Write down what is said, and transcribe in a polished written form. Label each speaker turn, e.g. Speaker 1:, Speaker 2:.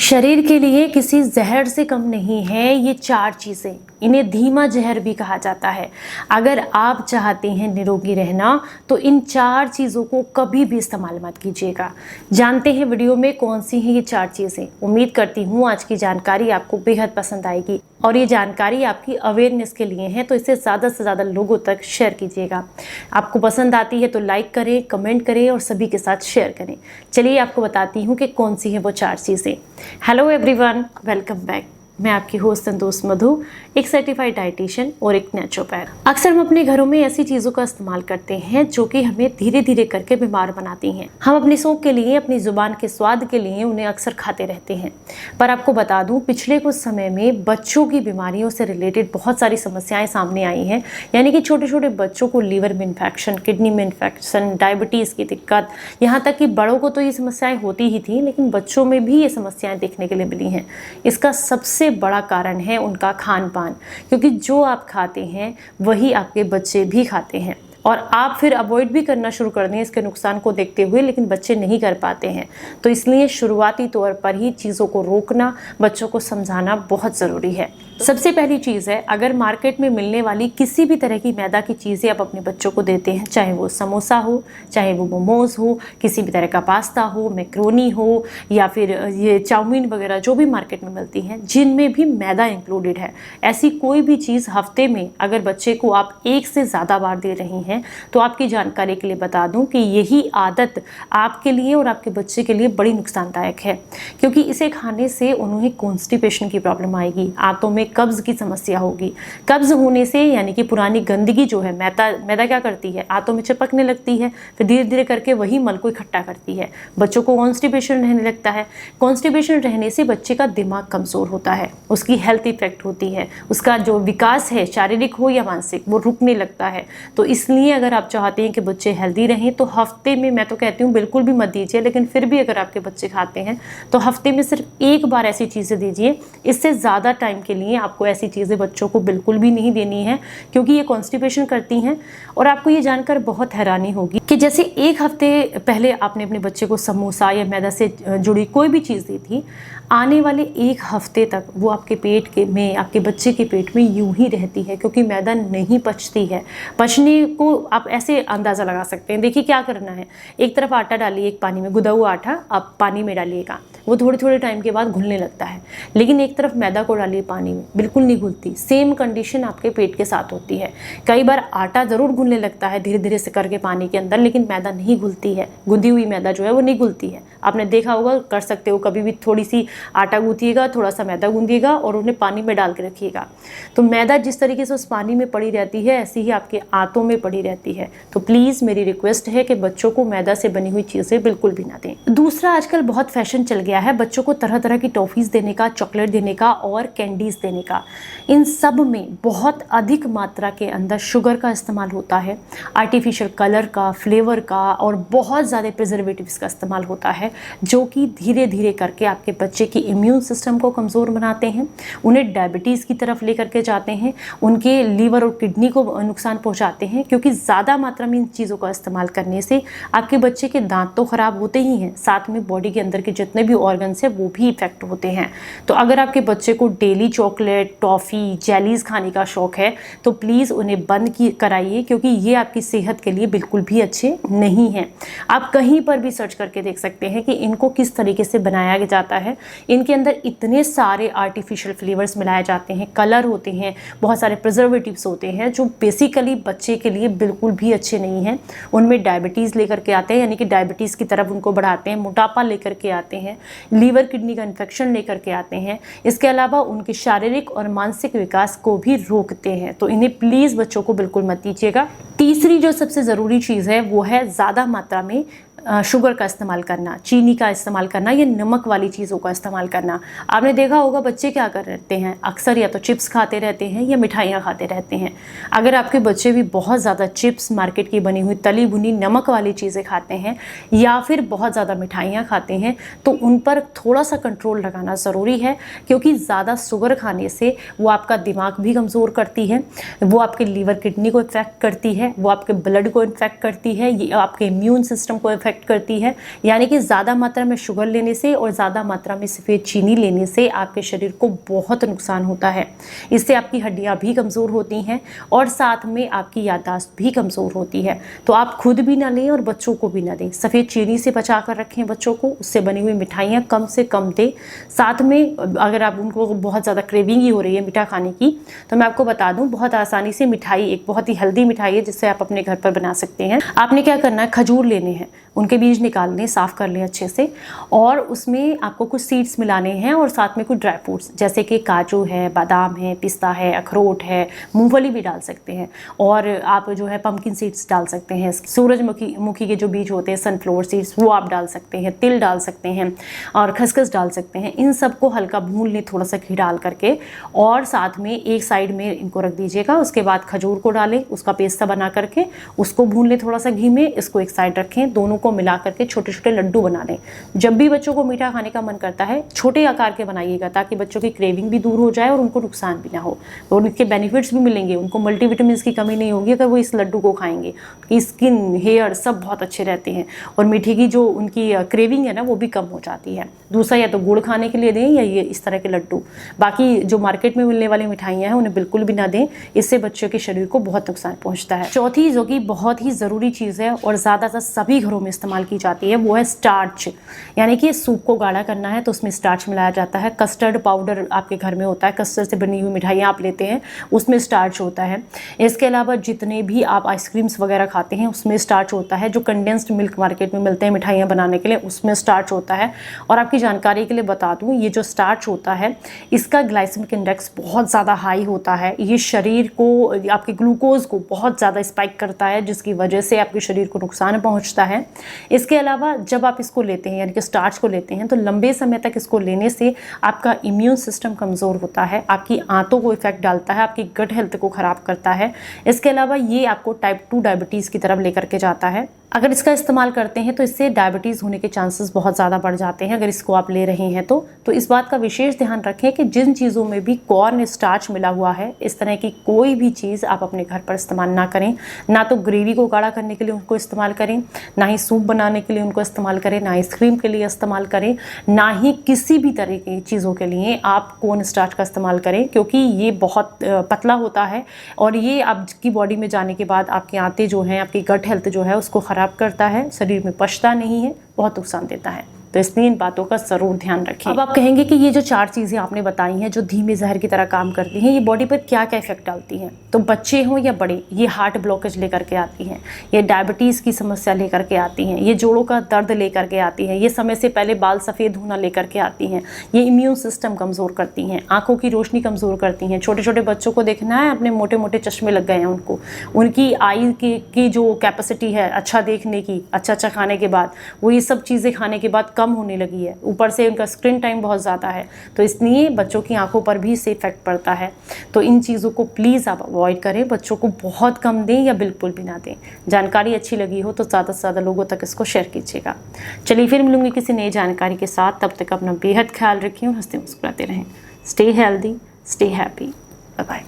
Speaker 1: शरीर के लिए किसी जहर से कम नहीं है ये चार चीज़ें। इन्हें धीमा जहर भी कहा जाता है। अगर आप चाहते हैं निरोगी रहना तो इन चार चीज़ों को कभी भी इस्तेमाल मत कीजिएगा। जानते हैं वीडियो में कौन सी हैं ये चार चीज़ें। उम्मीद करती हूँ आज की जानकारी आपको बेहद पसंद आएगी और ये जानकारी आपकी अवेयरनेस के लिए है, तो इसे ज़्यादा से ज़्यादा लोगों तक शेयर कीजिएगा। आपको पसंद आती है तो लाइक करें, कमेंट करें और सभी के साथ शेयर करें। चलिए आपको बताती हूँ कि कौन सी है वो चार चीज़ें। Hello everyone, welcome back. मैं आपकी होस्ट संतोष मधु, एक सर्टिफाइड डाइटिशियन और एक नेचुरोपैथ। अक्सर हम अपने घरों में ऐसी चीज़ों का इस्तेमाल करते हैं जो कि हमें धीरे धीरे करके बीमार बनाती हैं। हम अपनी शौक के लिए, अपनी जुबान के स्वाद के लिए उन्हें अक्सर खाते रहते हैं। पर आपको बता दूं, पिछले कुछ समय में बच्चों की बीमारियों से रिलेटेड बहुत सारी समस्याएं सामने आई हैं। यानी कि छोटे छोटे बच्चों को लीवर में इन्फेक्शन, किडनी में इन्फेक्शन, डायबिटीज़ की दिक्कत, यहाँ तक कि बड़ों को तो ये समस्याएं होती ही थी, लेकिन बच्चों में भी ये समस्याएं देखने के लिए मिली हैं। इसका सबसे बड़ा कारण है उनका खान पान, क्योंकि जो आप खाते हैं वही आपके बच्चे भी खाते हैं और आप फिर अवॉइड भी करना शुरू कर दें इसके नुकसान को देखते हुए, लेकिन बच्चे नहीं कर पाते हैं। तो इसलिए शुरुआती तौर पर ही चीज़ों को रोकना, बच्चों को समझाना बहुत ज़रूरी है। सबसे पहली चीज़ है, अगर मार्केट में मिलने वाली किसी भी तरह की मैदा की चीज़ें आप अपने बच्चों को देते हैं, चाहे वो समोसा हो, चाहे वो मोमोज़ हो, किसी भी तरह का पास्ता हो, मैक्रोनी हो, या फिर ये चाउमीन वगैरह जो भी मार्केट में मिलती हैं जिनमें भी मैदा इंक्लूडेड है, ऐसी कोई भी चीज़ हफ्ते में अगर बच्चे को आप एक से ज़्यादा बार दे रही हैं तो आपकी जानकारी के लिए बता दूं कि यही आदत आपके लिए और आपके बच्चे के लिए बड़ी नुकसानदायक है, क्योंकि इसे खाने से उन्हें कॉन्स्टिपेशन की प्रॉब्लम आएगी, आंतों में कब्ज की समस्या होगी। कब्ज होने से यानी कि पुरानी गंदगी जो है, मैदा क्या करती है, आंतों में चिपकने लगती है, फिर धीरे धीरे करके वही मल को इकट्ठा करती है, बच्चों को कॉन्स्टिपेशन रहने लगता है। कॉन्स्टिपेशन रहने से बच्चे का दिमाग कमज़ोर होता है, उसकी हेल्थ इफेक्ट होती है, उसका जो विकास है शारीरिक हो या मानसिक वो रुकने लगता है। तो इसलिए अगर आप चाहते हैं कि बच्चे हेल्दी रहें तो हफ्ते में, मैं तो कहती हूँ बिल्कुल भी मत दीजिए, लेकिन फिर भी अगर आपके बच्चे खाते हैं तो हफ्ते में सिर्फ एक बार ऐसी चीज़ें दीजिए। इससे ज़्यादा टाइम के लिए आपको ऐसी चीज़ें बच्चों को बिल्कुल भी नहीं देनी है, क्योंकि ये कॉन्स्टिपेशन करती हैं। और आपको ये जानकर बहुत हैरानी होगी कि जैसे एक हफ्ते पहले आपने अपने बच्चे को समोसा या मैदा से जुड़ी कोई भी चीज़ दी थी, आने वाले एक हफ्ते तक वो आपके पेट के में, आपके बच्चे के पेट में यूं ही रहती है, क्योंकि मैदा नहीं पचती है। पचने को आप ऐसे अंदाज़ा लगा सकते हैं। देखिए क्या करना है, एक तरफ आटा डालिए, एक पानी में गुदा हुआ आटा आप पानी में डालिएगा, वो थोड़े थोड़े टाइम के बाद घुलने लगता है, लेकिन एक तरफ मैदा को डालिए पानी में, बिल्कुल नहीं घुलती। सेम कंडीशन आपके पेट के साथ होती है। कई बार आटा ज़रूर घुलने लगता है धीरे धीरे से करके पानी के अंदर, लेकिन मैदा नहीं घुलती है, गुंदी हुई मैदा जो है वो नहीं घुलती है। आपने देखा होगा, कर सकते हो कभी भी, थोड़ी सी आटा गूंथिएगा, थोड़ा सा मैदा गूंदिएगा और उन्हें पानी में डाल के रखिएगा। तो मैदा जिस तरीके से उस पानी में पड़ी रहती है, ऐसी ही आपके आंतों में पड़ी रहती है। तो प्लीज़ मेरी रिक्वेस्ट है कि बच्चों को मैदा से बनी हुई चीज़ें बिल्कुल भी ना दें। दूसरा, आजकल बहुत फैशन चल गया है बच्चों को तरह तरह की टॉफ़ीज़ देने का, चॉकलेट देने का और कैंडीज़ देने का। इन सब में बहुत अधिक मात्रा के अंदर शुगर का इस्तेमाल होता है, आर्टिफिशियल कलर का, फ्लेवर का और बहुत ज़्यादा प्रिजर्वेटिव्स का इस्तेमाल होता है, जो कि धीरे धीरे करके आपके बच्चे की इम्यून सिस्टम को कमज़ोर बनाते हैं, उन्हें डायबिटीज़ की तरफ लेकर के जाते हैं, उनके लीवर और किडनी को नुकसान पहुँचाते हैं, क्योंकि ज़्यादा मात्रा में इन चीज़ों का इस्तेमाल करने से आपके बच्चे के दांत तो ख़राब होते ही हैं, साथ में बॉडी के अंदर के जितने भी ऑर्गन्स हैं वो भी इफेक्ट होते हैं। तो अगर आपके बच्चे को डेली चॉकलेट, टॉफ़ी, जेलीज़ खाने का शौक़ है तो प्लीज़ उन्हें बंद कराइए, क्योंकि ये आपकी सेहत के लिए बिल्कुल भी अच्छे नहीं हैं। आप कहीं पर भी सर्च करके देख सकते हैं कि इनको किस तरीके से बनाया जाता है। इनके अंदर इतने सारे आर्टिफिशियल फ्लेवर्स मिलाए जाते हैं, कलर होते हैं, बहुत सारे प्रिजर्वेटिव्स होते हैं, जो बेसिकली बच्चे के लिए बिल्कुल भी अच्छे नहीं हैं। उनमें डायबिटीज़ लेकर के आते हैं, यानी कि डायबिटीज़ की तरफ उनको बढ़ाते हैं, मोटापा लेकर के आते हैं, लीवर किडनी का इन्फेक्शन लेकर के आते हैं। इसके अलावा उनके शारीरिक और मानसिक विकास को भी रोकते हैं। तो इन्हें प्लीज़ बच्चों को बिल्कुल मत दीजिएगा। तीसरी जो सबसे ज़रूरी चीज़ है वो है ज़्यादा मात्रा में शुगर का इस्तेमाल करना, चीनी का इस्तेमाल करना, या नमक वाली चीज़ों का इस्तेमाल करना। आपने देखा होगा बच्चे क्या कर रहते हैं, अक्सर या तो चिप्स खाते रहते हैं या मिठाइयाँ खाते रहते हैं। अगर आपके बच्चे भी बहुत ज़्यादा चिप्स, मार्केट की बनी हुई तली भुनी नमक वाली चीज़ें खाते हैं या फिर बहुत ज़्यादा मिठाइयाँ खाते हैं, तो उन पर थोड़ा सा कंट्रोल लगाना ज़रूरी है, क्योंकि ज़्यादा शुगर खाने से वो आपका दिमाग भी कमज़ोर करती है, वो आपके लीवर किडनी को इफेक्ट करती है, वो आपके ब्लड को इन्फेक्ट करती है, ये आपके इम्यून सिस्टम को इफेक्ट इफेक्ट करती है। यानी कि ज़्यादा मात्रा में शुगर लेने से और ज़्यादा मात्रा में सफ़ेद चीनी लेने से आपके शरीर को बहुत नुकसान होता है। इससे आपकी हड्डियाँ भी कमज़ोर होती हैं और साथ में आपकी याददाश्त भी कमज़ोर होती है। तो आप खुद भी ना लें और बच्चों को भी ना दें। सफ़ेद चीनी से बचा कर रखें बच्चों को, उससे बनी हुई मिठाइयाँ कम से कम दें। साथ में अगर आप उनको बहुत ज़्यादा क्रेविंग ही हो रही है मीठा खाने की, तो मैं आपको बता दूं बहुत आसानी से मिठाई, एक बहुत ही हेल्दी मिठाई है जिससे आप अपने घर पर बना सकते हैं। आपने क्या करना है, खजूर लेने हैं, उनके बीज निकाल लें, साफ़ कर लें अच्छे से, और उसमें आपको कुछ सीड्स मिलाने हैं और साथ में कुछ ड्राई फ्रूट्स जैसे कि काजू है, बादाम है, पिस्ता है, अखरोट है, मूंगफली भी डाल सकते हैं, और आप जो है पम्पकिन सीड्स डाल सकते हैं, सूरजमुखी के जो बीज होते हैं, सनफ्लावर सीड्स, वो आप डाल सकते हैं, तिल डाल सकते हैं और खसखस डाल सकते हैं। इन सबको हल्का भून लें थोड़ा सा घी डाल करके, और साथ में एक साइड में इनको रख दीजिएगा। उसके बाद खजूर को डालें, उसका पेस्ट सा बना करके उसको भून लें थोड़ा सा घी में, इसको एक साइड रखें, दोनों को मिला करके छोटे छोटे लड्डू बना लें। जब भी बच्चों को मीठा खाने का मन करता है छोटे आकार के बनाइएगा, ताकि बच्चों की क्रेविंग भी दूर हो जाए और उनको नुकसान भी ना हो, और उनके बेनिफिट्स भी मिलेंगे। उनको मल्टीविटामिन की कमी नहीं होगी अगर वो इस लड्डू को खाएंगे। स्किन, हेयर सब बहुत अच्छे रहते हैं और मीठे की जो उनकी क्रेविंग है ना वो भी कम हो जाती है। दूसरा, या तो गुड़ खाने के लिए दें या ये इस तरह के लड्डू। बाकी जो मार्केट में मिलने वाली मिठाइयाँ हैं उन्हें बिल्कुल भी ना दें, इससे बच्चों के शरीर को बहुत नुकसान पहुँचता है। चौथी जो कि बहुत ही ज़रूरी चीज़ है और ज़्यादातर सभी घरों में इस्तेमाल की जाती है, वो है स्टार्च। यानी कि सूप को गाढ़ा करना है तो उसमें स्टार्च मिलाया जाता है। कस्टर्ड पाउडर आपके घर में होता है, कस्टर्ड से बनी हुई मिठाइयाँ आप लेते हैं, उसमें स्टार्च होता है। इसके अलावा जितने भी आप आइसक्रीम्स वगैरह खाते हैं उसमें स्टार्च होता है। जो कंडेंस्ड मिल्क मार्केट में मिलते हैं मिठाइयाँ बनाने के लिए, उसमें स्टार्च होता है। और आपकी जानकारी के लिए बता दूँ, ये जो स्टार्च होता है इसका ग्लाइसेमिक इंडेक्स बहुत ज़्यादा हाई होता है। ये शरीर को, आपके ग्लूकोज को बहुत ज़्यादा स्पाइक करता है, जिसकी वजह से आपके शरीर को नुकसान पहुँचता है। इसके अलावा जब आप इसको लेते हैं, यानी कि स्टार्च को लेते हैं, तो लंबे समय तक इसको लेने से आपका इम्यून सिस्टम कमज़ोर होता है, आपकी आंतों को इफेक्ट डालता है, आपकी गट हेल्थ को ख़राब करता है। इसके अलावा ये आपको टाइप 2 डायबिटीज़ की तरफ लेकर के जाता है। अगर इसका इस्तेमाल करते हैं तो इससे डायबिटीज़ होने के चांसेस बहुत ज़्यादा बढ़ जाते हैं, अगर इसको आप ले रहे हैं तो इस बात का विशेष ध्यान रखें कि जिन चीज़ों में भी कॉर्न स्टार्च मिला हुआ है, इस तरह की कोई भी चीज़ आप अपने घर पर इस्तेमाल ना करें। ना तो ग्रेवी को गाढ़ा करने के लिए उनको इस्तेमाल करें, ना ही सूप बनाने के लिए उनको इस्तेमाल करें, ना आइसक्रीम के लिए इस्तेमाल करें, ना ही किसी भी तरह की चीज़ों के लिए आप कॉर्न स्टार्च का इस्तेमाल करें, क्योंकि ये बहुत पतला होता है और ये आपकी बॉडी में जाने के बाद आपके आंतें जो हैं, आपकी गट हेल्थ जो है उसको ख़राब करता है, शरीर में पचता नहीं है, बहुत नुकसान देता है। तो इसलिए इन बातों का ज़रूर ध्यान रखें। अब आप कहेंगे कि ये जो 4 चीज़ें आपने बताई हैं जो धीमे जहर की तरह काम करती हैं, ये बॉडी पर क्या क्या इफेक्ट डालती हैं। तो बच्चे हों या बड़े, ये हार्ट ब्लॉकेज लेकर के आती हैं, ये डायबिटीज़ की समस्या लेकर के आती हैं, ये जोड़ों का दर्द लेकर के आती हैं, ये समय से पहले बाल सफ़ेद होना लेकर के आती हैं, ये इम्यून सिस्टम कमज़ोर करती हैं, आँखों की रोशनी कमज़ोर करती हैं। छोटे छोटे बच्चों को देखना है, अपने मोटे मोटे चश्मे लग गए हैं उनको, उनकी आई की जो कैपेसिटी है अच्छा देखने की, अच्छा खाने के बाद, वो ये सब चीज़ें खाने के बाद कम होने लगी है। ऊपर से उनका स्क्रीन टाइम बहुत ज़्यादा है, तो इसलिए बच्चों की आंखों पर भी इससे इफेक्ट पड़ता है। तो इन चीज़ों को प्लीज़ आप अवॉइड करें, बच्चों को बहुत कम दें या बिल्कुल भी ना दें। जानकारी अच्छी लगी हो तो ज़्यादा से ज़्यादा लोगों तक इसको शेयर कीजिएगा। चलिए फिर मिलूंगी किसी नई जानकारी के साथ, तब तक अपना बेहद ख्याल रखें और हंसते मुस्कुराते रहें। Stay healthy, stay happy, bye bye.